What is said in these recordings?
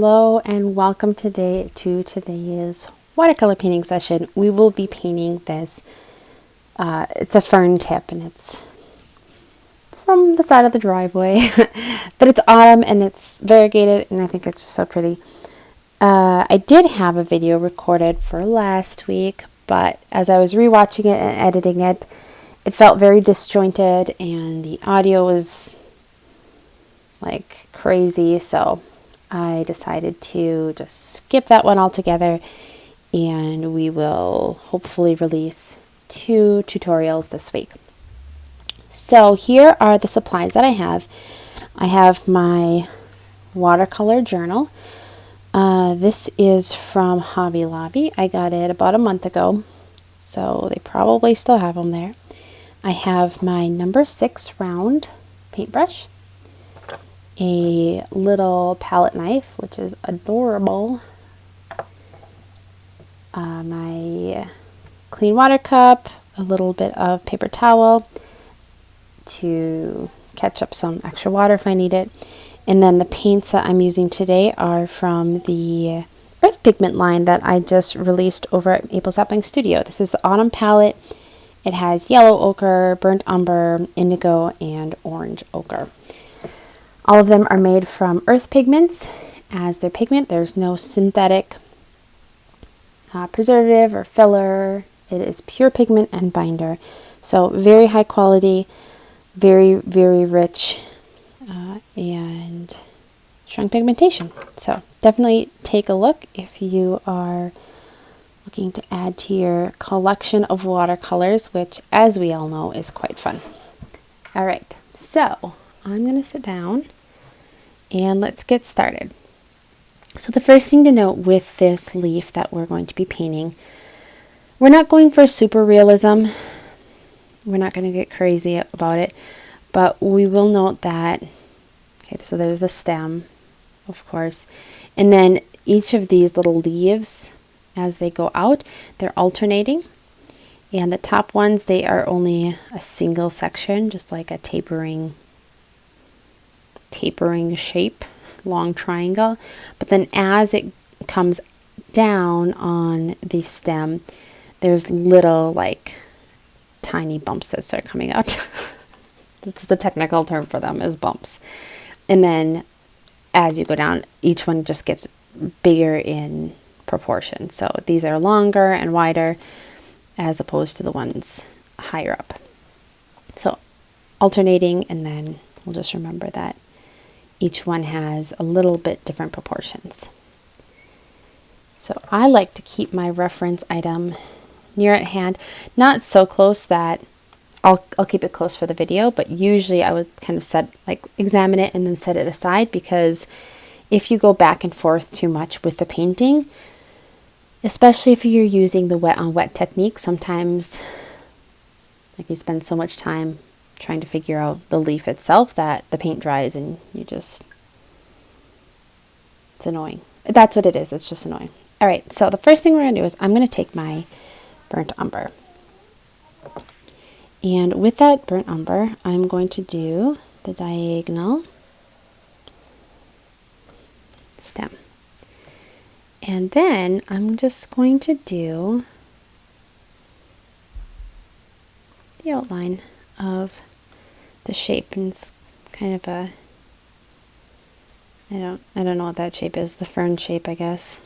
Hello and welcome today to today's watercolor painting session. We will be painting this, it's a fern tip and it's from the side of the driveway, but it's autumn and it's variegated and I think it's just so pretty. I did have a video recorded for last week, but as I was rewatching it and editing it, it felt very disjointed and the audio was like crazy, so I decided to just skip that one altogether, and we will hopefully release 2 tutorials this week. So here are the supplies that I have. I have my watercolor journal. This is from Hobby Lobby. I got it about a month ago, so they probably still have them there. I have my number 6 round paintbrush, a little palette knife, which is adorable, my clean water cup, a little bit of paper towel to catch up some extra water if I need it, and then the paints that I'm using today are from the Earth Pigment line that I just released over at Maple Sapling Studio. This is the Autumn palette. It has yellow ochre, burnt umber, indigo, and orange ochre. All of them are made from Earth Pigments as their pigment. There's no synthetic preservative or filler. It is pure pigment and binder. So very high quality, very, very rich, and strong pigmentation. So definitely take a look if you are looking to add to your collection of watercolors, which, as we all know, is quite fun. All right, so I'm going to sit down and let's get started. So the first thing to note with this leaf that we're going to be painting, we're not going for super realism. We're not going to get crazy about it, but we will note that, okay, so there's the stem, of course, and then each of these little leaves, as they go out, they're alternating, and the top ones, they are only a single section, just like a tapering shape, long triangle. But then as it comes down on the stem, there's little like tiny bumps that start coming out. That's the technical term for them, is bumps. And then as you go down, each one just gets bigger in proportion. So these are longer and wider as opposed to the ones higher up. So alternating, and then we'll just remember that each one has a little bit different proportions. So I like to keep my reference item near at hand, not so close that I'll keep it close for the video, but usually I would kind of examine it and then set it aside, because if you go back and forth too much with the painting, especially if you're using the wet on wet technique, sometimes like you spend so much time trying to figure out the leaf itself that the paint dries and it's annoying. That's what it is. It's just annoying. All right. So the first thing we're going to do is I'm going to take my burnt umber. And with that burnt umber, I'm going to do the diagonal stem. And then I'm just going to do the outline of the shape, and it's kind of a, I don't know what that shape is, the fern shape, I guess.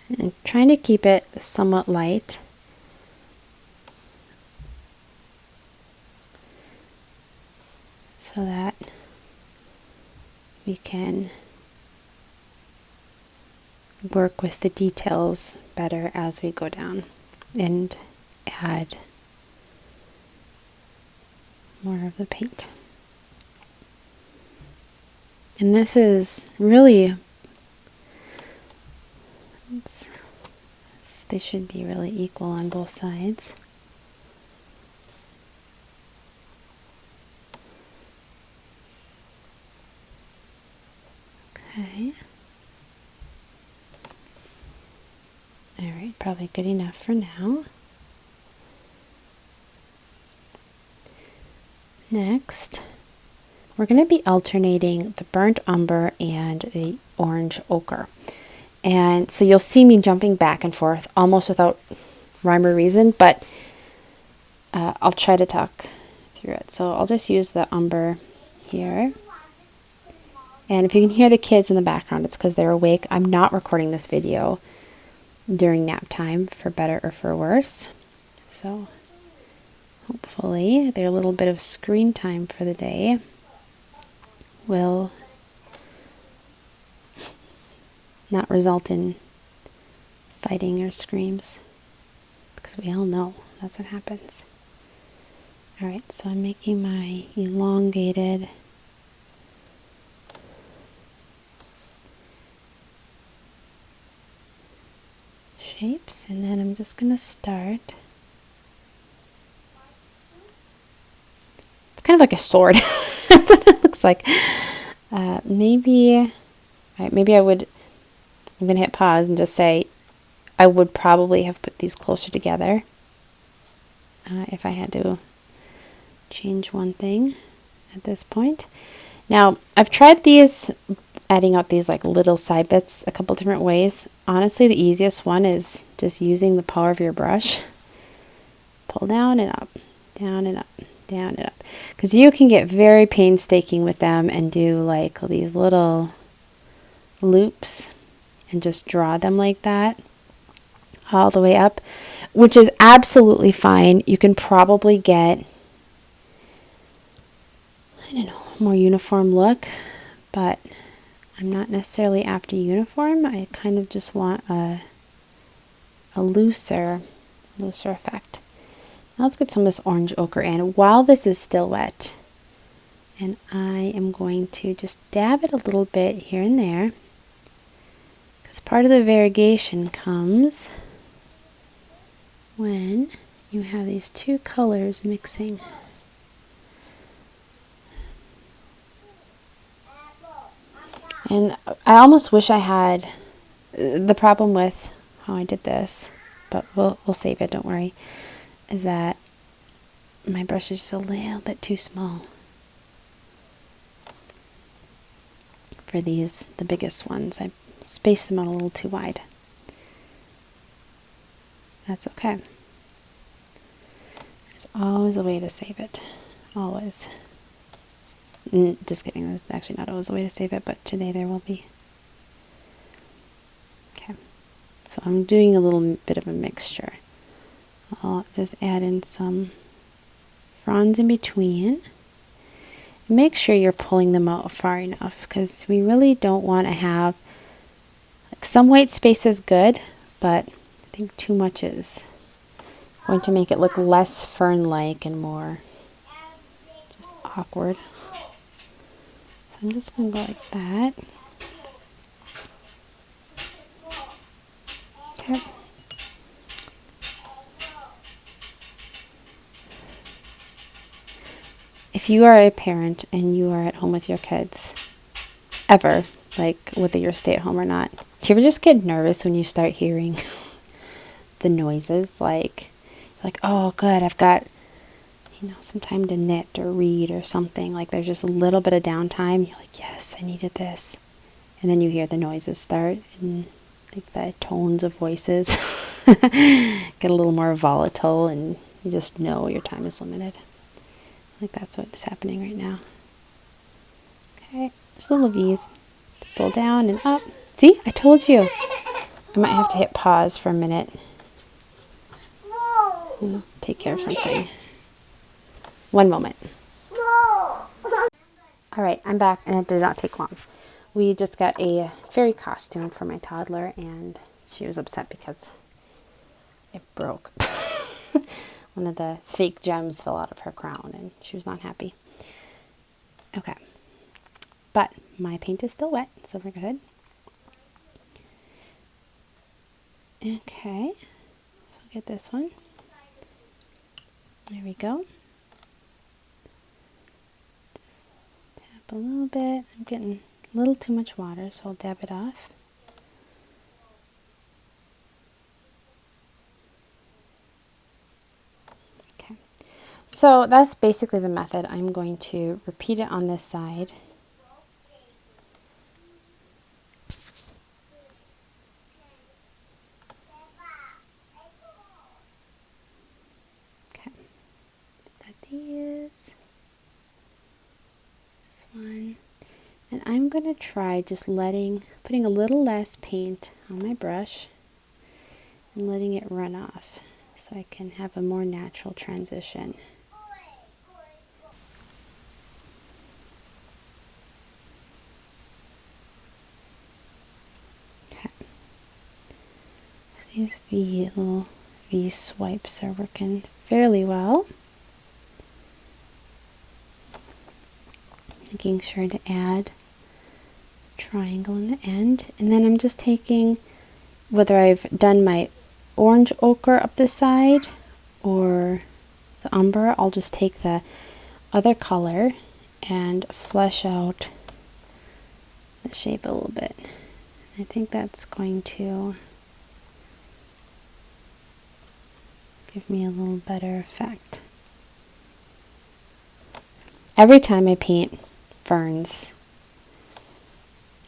And trying to keep it somewhat light. So that we can work with the details better as we go down and add more of the paint. And this is really, they should be really equal on both sides. Okay. All right, probably good enough for now. Next, we're going to be alternating the burnt umber and the orange ochre. And so you'll see me jumping back and forth almost without rhyme or reason, but I'll try to talk through it. So I'll just use the umber here. And if you can hear the kids in the background, it's because they're awake. I'm not recording this video during nap time, for better or for worse. So hopefully their little bit of screen time for the day will not result in fighting or screams, because we all know that's what happens. Alright, so I'm making my elongated shapes, and then I'm just going to start. It's kind of like a sword. That's what it looks like. Maybe I'm going to hit pause and just say I would probably have put these closer together if I had to change one thing at this point. Now, I've tried these, adding out these like little side bits a couple different ways. Honestly, the easiest one is just using the power of your brush. Pull down and up, down and up, down and up. Because you can get very painstaking with them and do like these little loops and just draw them like that all the way up, which is absolutely fine. You can probably get, I don't know, a more uniform look, but I'm not necessarily after uniform. I kind of just want a looser effect. Now let's get some of this orange ochre in while this is still wet. And I am going to just dab it a little bit here and there, because part of the variegation comes when you have these two colors mixing. And I almost wish I had the problem with how I did this, but we'll save it, don't worry, is that my brush is just a little bit too small for these, the biggest ones. I spaced them out a little too wide. That's okay. There's always a way to save it. Always. Just kidding. There's actually not always a way to save it, but today there will be. Okay. So I'm doing a little bit of a mixture. I'll just add in some fronds in between. Make sure you're pulling them out far enough, because we really don't want to have, like, some white space is good, but I think too much is going to make it look less fern-like and more just awkward. So I'm just going to go like that. Okay. If you are a parent and you are at home with your kids, ever, like whether you're stay at home or not, do you ever just get nervous when you start hearing the noises? Like, oh good, I've got, some time to knit or read or something. Like there's just a little bit of downtime. You're like, yes, I needed this. And then you hear the noises start, and like the tones of voices get a little more volatile, and you just know your time is limited. Like that's what's happening right now. Okay, just little V's. Pull down and up. See, I told you. I might have to hit pause for a minute. Take care of something. One moment. Alright, I'm back, and it did not take long. We just got a fairy costume for my toddler, and she was upset because it broke. One of the fake gems fell out of her crown, and she was not happy. Okay. But my paint is still wet, so we're good. Okay. So get this one. There we go. Just tap a little bit. I'm getting a little too much water, so I'll dab it off. So that's basically the method. I'm going to repeat it on this side. Okay, got these. This one. And I'm going to try just putting a little less paint on my brush and letting it run off so I can have a more natural transition. Okay. These little V swipes are working fairly well. Making sure to add a triangle in the end. And then I'm just taking, whether I've done my orange ochre up the side or the umber, I'll just take the other color and flesh out the shape a little bit. I think that's going to give me a little better effect. Every time I paint ferns,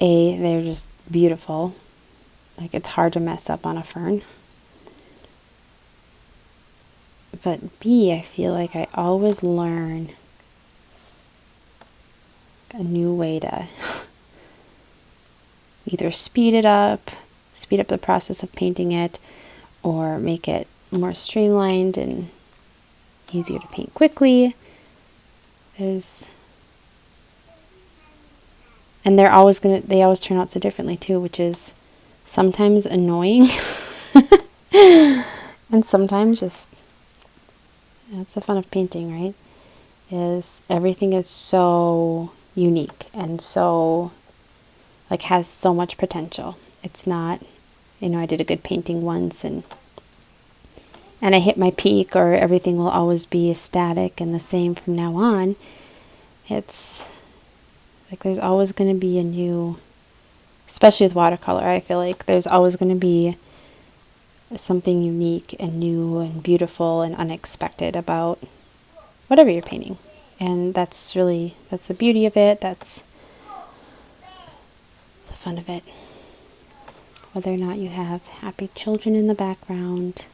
they're just beautiful. Like, it's hard to mess up on a fern. But B, I feel like I always learn a new way to either speed up the process of painting it, or make it more streamlined and easier to paint quickly. And they always turn out so differently too, which is sometimes annoying and sometimes just, that's the fun of painting, right? Is everything is so unique and so, like, has so much potential. It's not, I did a good painting once and I hit my peak, or everything will always be static and the same from now on. It's like there's always going to be a new, especially with watercolor, I feel like there's always going to be something unique and new and beautiful and unexpected about whatever you're painting. And that's the beauty of it. That's the fun of it. Whether or not you have happy children in the background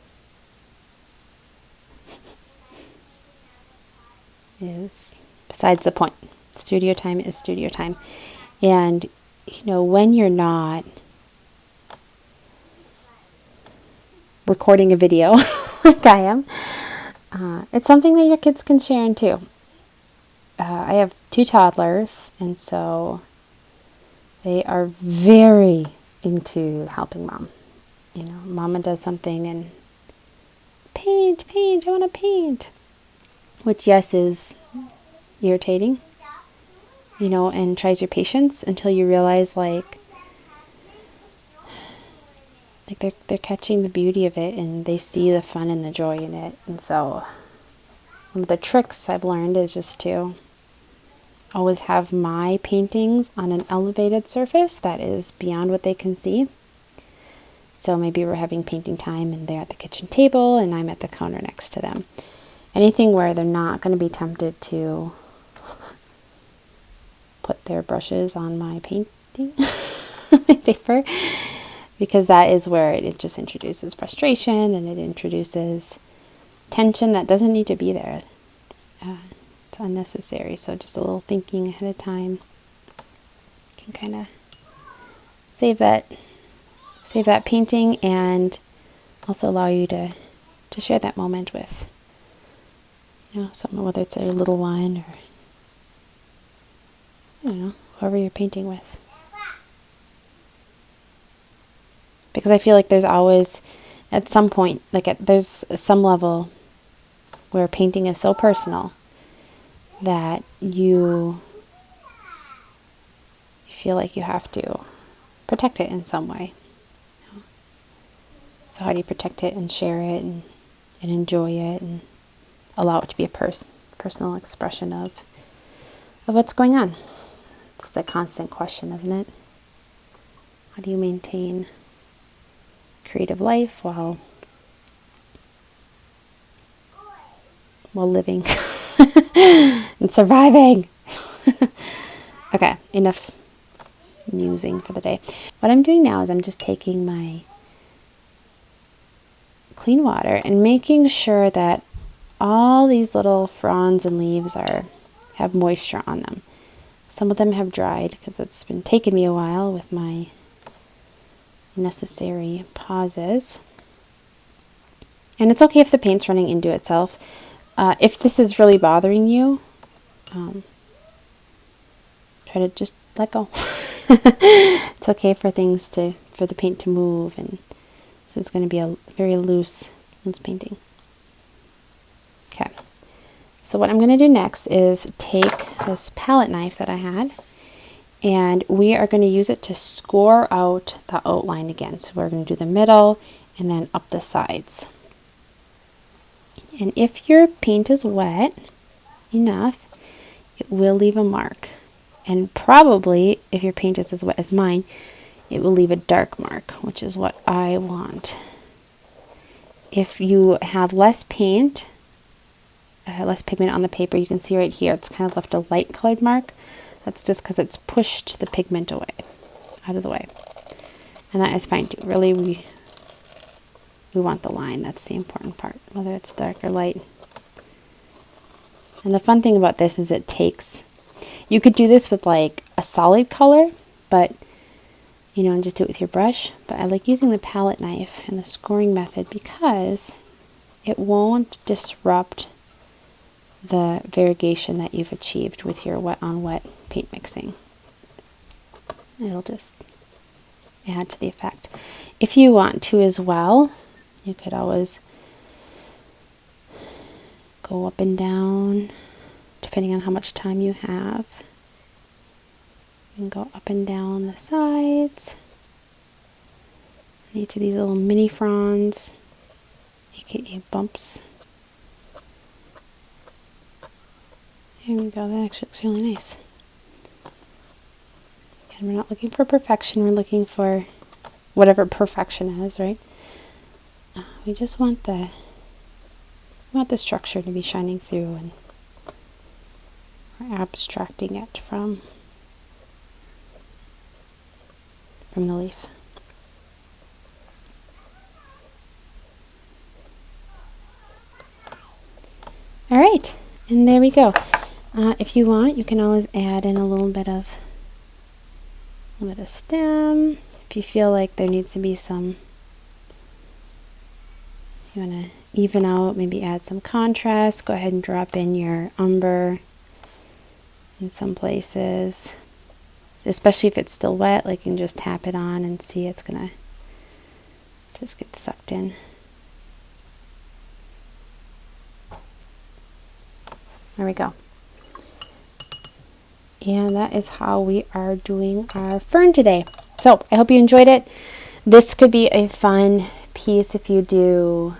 is besides the point. Studio time is studio time. And, when you're not recording a video like I am, it's something that your kids can share in too. I have 2 toddlers, and so they are very into helping mom. Mama does something and paint, I want to paint. Which, yes, is irritating, and tries your patience until you realize, like they're catching the beauty of it and they see the fun and the joy in it. And so one of the tricks I've learned is just to always have my paintings on an elevated surface that is beyond what they can see. So maybe we're having painting time and they're at the kitchen table and I'm at the counter next to them. Anything where they're not going to be tempted to put their brushes on my painting my paper, because that is where it just introduces frustration and it introduces tension that doesn't need to be there. It's unnecessary. So just a little thinking ahead of time can kind of save that painting, and also allow you to share that moment with someone, whether it's a little one or whoever you're painting with. Because I feel like there's always, at some point, there's some level where painting is so personal that you feel like you have to protect it in some way. So how do you protect it and share it and enjoy it and allow it to be a personal expression of what's going on? It's the constant question, isn't it? How do you maintain creative life while while living and surviving. Okay, enough musing for the day. What I'm doing now is I'm just taking my clean water and making sure that all these little fronds and leaves have moisture on them. Some of them have dried because it's been taking me a while with my necessary pauses. And it's okay if the paint's running into itself. If this is really bothering you, try to just let go. It's okay for the paint to move, and this is going to be a very loose painting. Okay, so what I'm going to do next is take this palette knife that I had, and we are going to use it to score out the outline again. So we're going to do the middle and then up the sides. And if your paint is wet enough, it will leave a mark. And probably, if your paint is as wet as mine, it will leave a dark mark, which is what I want. If you have less paint, less pigment on the paper, you can see right here, it's kind of left a light colored mark. That's just because it's pushed the pigment away, out of the way. And that is fine too. Really, we want the line. That's the important part, whether it's dark or light. And the fun thing about this is you could do this with like a solid color, but and just do it with your brush. But I like using the palette knife and the scoring method because it won't disrupt the variegation that you've achieved with your wet on wet paint mixing. It'll just add to the effect. If you want to as well, you could always go up and down depending on how much time you have. And go up and down the sides. Each of these little mini fronds, aka bumps. There we go, that actually looks really nice. And we're not looking for perfection, we're looking for whatever perfection is, right? We just want the structure to be shining through, and we're abstracting it from the leaf. All right, and there we go. If you want, you can always add in a little bit of stem. If you feel like there needs to be some, you want to even out, maybe add some contrast, go ahead and drop in your umber in some places. Especially if it's still wet, like you can just tap it on and see it's gonna just get sucked in. There we go. And that is how we are doing our fern today. So I hope you enjoyed it. This could be a fun piece if you do,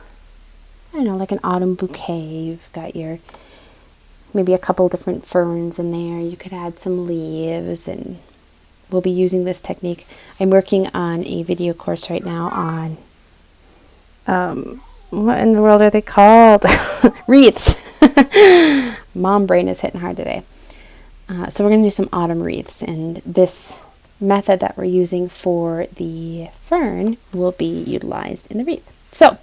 I don't know, like an autumn bouquet. You've got maybe a couple different ferns in there. You could add some leaves, and we'll be using this technique. I'm working on a video course right now on, what in the world are they called? Wreaths. Mom brain is hitting hard today. So we're going to do some autumn wreaths, and this method that we're using for the fern will be utilized in the wreath. So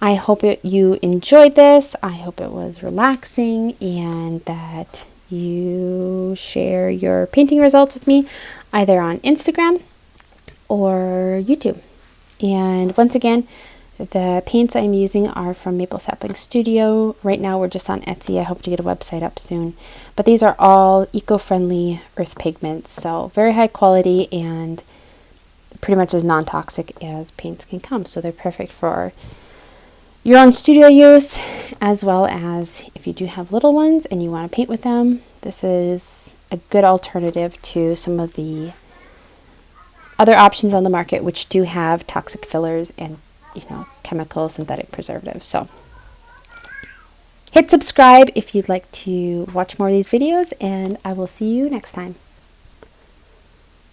I hope you enjoyed this. I hope it was relaxing, and that you share your painting results with me either on Instagram or YouTube. And once again, the paints I'm using are from Maple Sapling Studio. Right now we're just on Etsy. I hope to get a website up soon. But these are all eco-friendly earth pigments, so very high quality and pretty much as non-toxic as paints can come. So they're perfect for your own studio use, as well as if you do have little ones and you want to paint with them. This is a good alternative to some of the other options on the market, which do have toxic fillers and chemical synthetic preservatives. So hit subscribe if you'd like to watch more of these videos, and I will see you next time.